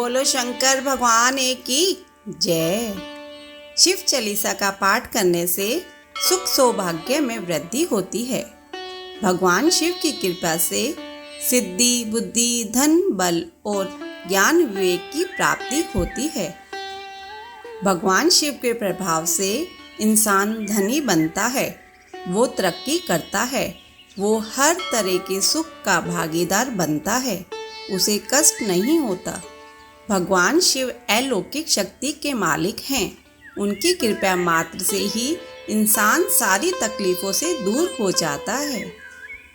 बोलो शंकर भगवान की जय। शिव चालीसा का पाठ करने से सुख सौभाग्य में वृद्धि होती है। भगवान शिव की कृपा से सिद्धि, बुद्धि, धन, बल और ज्ञान विवेक की प्राप्ति होती है। भगवान शिव के प्रभाव से इंसान धनी बनता है, वो तरक्की करता है, वो हर तरह के सुख का भागीदार बनता है, उसे कष्ट नहीं होता। भगवान शिव अलौकिक शक्ति के मालिक हैं। उनकी कृपा मात्र से ही इंसान सारी तकलीफों से दूर हो जाता है।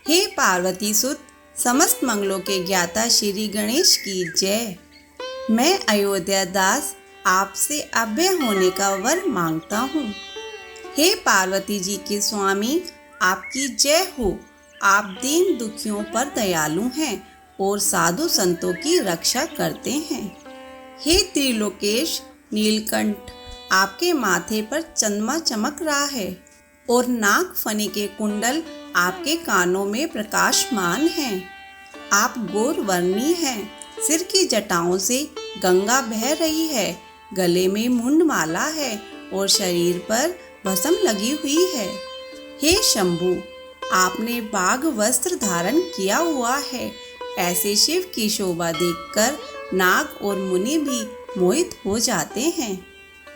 हे पार्वती सुत, समस्त मंगलों के ज्ञाता श्री गणेश की जय। मैं अयोध्या दास आपसे अभय होने का वर मांगता हूँ। हे पार्वती जी के स्वामी, आपकी जय हो। आप दीन दुखियों पर दयालु हैं और साधु संतों की रक्षा करते हैं। हे त्रिलोकेश नीलकंठ, आपके माथे पर चंद्रमा चमक रहा है और नाग फनी के कुंडल आपके कानों में प्रकाशमान हैं। आप गौरवर्णी हैं, सिर की जटाओं से गंगा बह रही है, गले में मुंडमाला है और शरीर पर भस्म लगी हुई है। हे शंभु, आपने बाघ वस्त्र धारण किया हुआ है। ऐसे शिव की शोभा देखकर नाग और मुनि भी मोहित हो जाते हैं।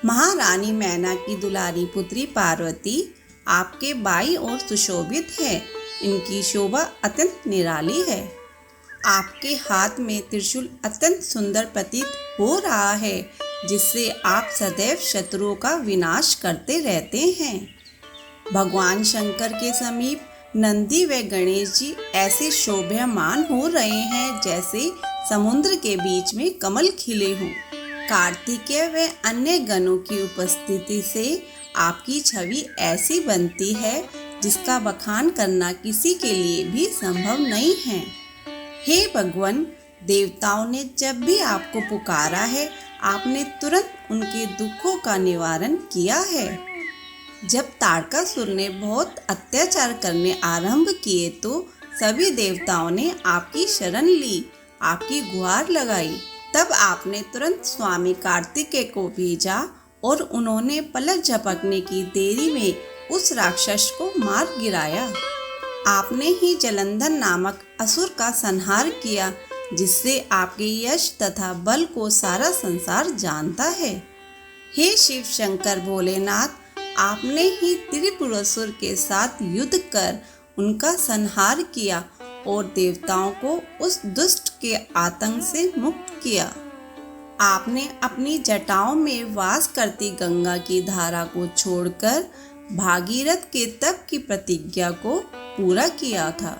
महारानी मैना की दुलारी पुत्री पार्वती आपके बाईं ओर सुशोभित है। इनकी शोभा अत्यंत निराली है। आपके हाथ में त्रिशूल अत्यंत सुंदर प्रतीत हो रहा है, जिससे आप सदैव शत्रुओं का विनाश करते रहते हैं। भगवान शंकर के समीप नंदी व गणेश जी ऐसे शोभायमान हो रहे हैं जैसे समुद्र के बीच में कमल खिले हों। कार्तिकेय व अन्य गणों की उपस्थिति से आपकी छवि ऐसी बनती है जिसका बखान करना किसी के लिए भी संभव नहीं है। हे भगवान, देवताओं ने जब भी आपको पुकारा है, आपने तुरंत उनके दुखों का निवारण किया है। जब तारकासुर ने बहुत अत्याचार करने आरंभ किए तो सभी देवताओं ने आपकी शरण ली, आपकी गुहार लगाई। तब आपने तुरंत स्वामी कार्तिकेय को भेजा और उन्होंने पलक झपकने की देरी में उस राक्षस को मार गिराया। आपने ही जलंधर नामक असुर का संहार किया, जिससे आपके यश तथा बल को सारा संसार जानता है। हे शिव शंकर भोलेनाथ, आपने ही त्रिपुरासुर के साथ युद्ध कर उनका संहार किया और देवताओं को उस दुष्ट के आतंक से मुक्त किया। आपने अपनी जटाओं में वास करती गंगा की धारा को छोड़कर भागीरथ के तप की प्रतिज्ञा को पूरा किया था।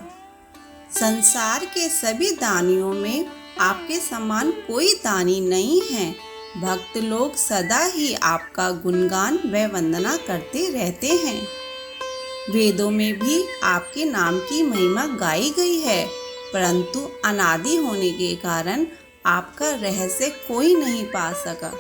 संसार के सभी दानियों में आपके समान कोई दानी नहीं है। भक्त लोग सदा ही आपका गुणगान व वंदना करते रहते हैं। वेदों में भी आपके नाम की महिमा गाई गई है, परंतु अनादि होने के कारण आपका रहस्य कोई नहीं पा सका।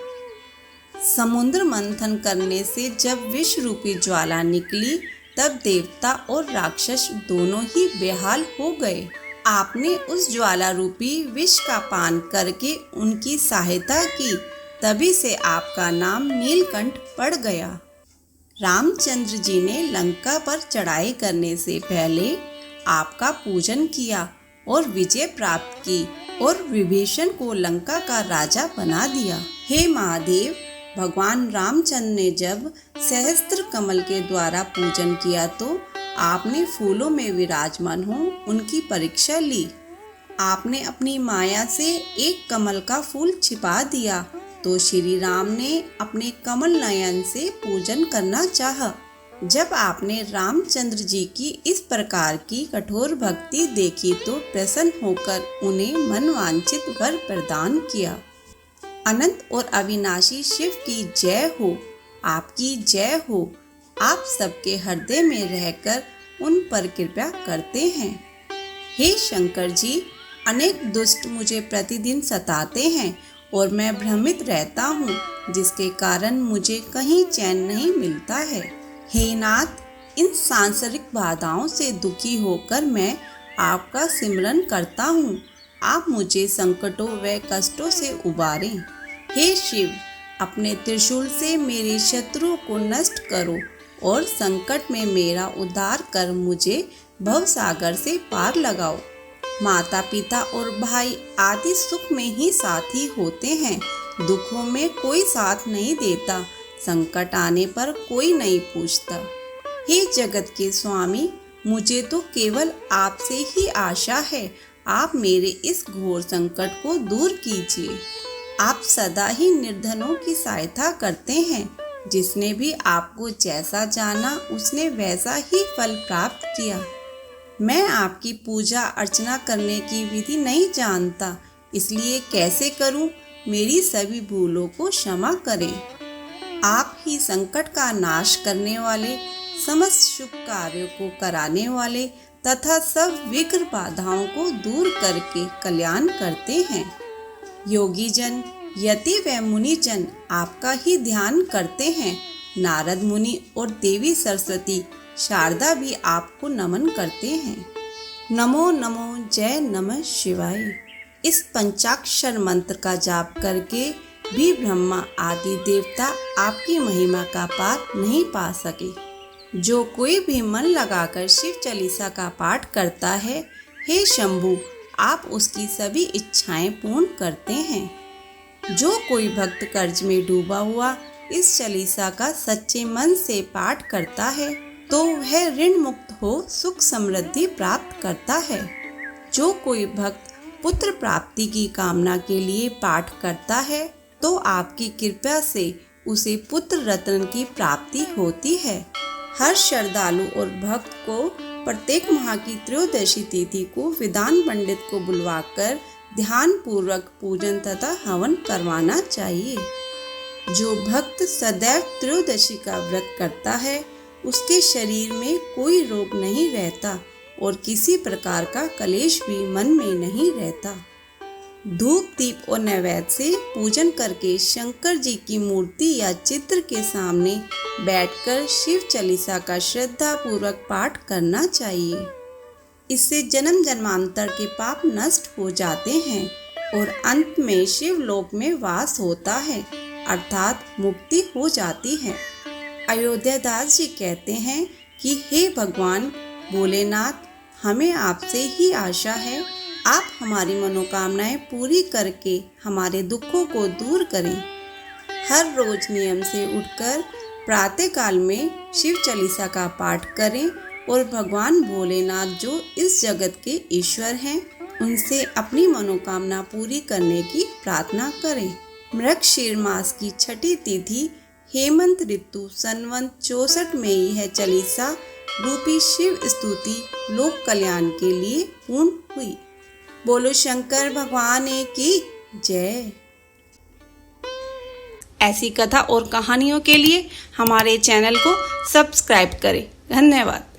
समुद्र मंथन करने से जब विष रूपी ज्वाला निकली, तब देवता और राक्षस दोनों ही बेहाल हो गए। आपने उस ज्वाला रूपी विष का पान करके उनकी सहायता की, तभी से आपका नाम नीलकंठ पड़ गया। रामचंद्र जी ने लंका पर चढ़ाई करने से पहले आपका पूजन किया और विजय प्राप्त की और विभीषण को लंका का राजा बना दिया। हे महादेव, भगवान रामचंद्र ने जब सहस्त्र कमल के द्वारा पूजन किया तो आपने फूलों में विराजमान हो उनकी परीक्षा ली। आपने अपनी माया से एक कमल का फूल छिपा दिया तो श्री राम ने अपने कमल नयन से पूजन करना चाहा। जब आपने रामचंद्र जी की इस प्रकार की कठोर भक्ति देखी तो प्रसन्न होकर उन्हें मनवांछित वर प्रदान किया। अनंत और अविनाशी शिव की जय हो, आपकी जय हो। आप सबके हृदय में रहकर उन पर कृपा करते हैं। हे शंकर जी, अनेक दुष्ट मुझे प्रतिदिन सताते हैं और मैं भ्रमित रहता हूँ, जिसके कारण मुझे कहीं चैन नहीं मिलता है। हे नाथ, इन सांसारिक बाधाओं से दुखी होकर मैं आपका सिमरन करता हूँ। आप मुझे संकटों व कष्टों से उबारें। हे शिव, अपने त्रिशूल से मेरे शत्रुओं को नष्ट करो और संकट में मेरा उद्धार कर मुझे भवसागर से पार लगाओ। माता पिता और भाई आदि सुख में ही साथी होते हैं, दुखों में कोई साथ नहीं देता, संकट आने पर कोई नहीं पूछता। हे जगत के स्वामी, मुझे तो केवल आपसे ही आशा है, आप मेरे इस घोर संकट को दूर कीजिए। आप सदा ही निर्धनों की सहायता करते हैं, जिसने भी आपको जैसा जाना उसने वैसा ही फल प्राप्त किया। मैं आपकी पूजा अर्चना करने की विधि नहीं जानता, इसलिए कैसे करूं? मेरी सभी भूलों को क्षमा करें। आप ही संकट का नाश करने वाले, समस्त शुभ कार्यों को कराने वाले तथा सब विघ्न बाधाओं को दूर करके कल्याण करते हैं। योगी जन, यति व मुनि जन आपका ही ध्यान करते हैं। नारद मुनि और देवी सरस्वती शारदा भी आपको नमन करते हैं। नमो नमो जय नमः शिवाय। इस पंचाक्षर मंत्र का जाप करके भी ब्रह्मा आदि देवता आपकी महिमा का पार नहीं पा सके। जो कोई भी मन लगाकर शिव चालीसा का पाठ करता है, हे शंभु, आप उसकी सभी इच्छाएं पूर्ण करते हैं। जो कोई भक्त कर्ज में डूबा हुआ इस चालीसा का सच्चे मन से पाठ करता है, तो वह ऋण मुक्त हो सुख समृद्धि प्राप्त करता है। जो कोई भक्त पुत्र प्राप्ति की कामना के लिए पाठ करता है, तो आपकी कृपा से उसे पुत्र रत्न की प्राप्ति होती है। हर श्रद्धालु और भक्त को प्रत्येक माह की त्रयोदशी तिथि को विद्वान पंडित को बुलवाकर ध्यान पूर्वक पूजन तथा हवन करवाना चाहिए। जो भक्त सदैव त्रयोदशी का व्रत करता है, उसके शरीर में कोई रोग नहीं रहता और किसी प्रकार का क्लेश भी मन में नहीं रहता। धूप दीप और नैवेद्य से पूजन करके शंकर जी की मूर्ति या चित्र के सामने बैठकर शिव चालीसा का श्रद्धा पूर्वक पाठ करना चाहिए। इससे जन्म जन्मांतर के पाप नष्ट हो जाते हैं और अंत में शिव लोक में वास होता है, अर्थात मुक्ति हो जाती है। अयोध्या दास जी कहते हैं कि हे भगवान भोलेनाथ, हमें आपसे ही आशा है, आप हमारी मनोकामनाएं पूरी करके हमारे दुखों को दूर करें। हर रोज नियम से उठकर प्रातः काल में शिव चालीसा का पाठ करें और भगवान भोलेनाथ जो इस जगत के ईश्वर हैं, उनसे अपनी मनोकामना पूरी करने की प्रार्थना करें। मृगशीर मास की छठी तिथि हेमंत ऋतु संवत 64 में यह चालीसा रूपी शिव स्तुति लोक कल्याण के लिए पूर्ण हुई। बोलो शंकर भगवान की जय। ऐसी कथा और कहानियों के लिए हमारे चैनल को सब्सक्राइब करें। धन्यवाद।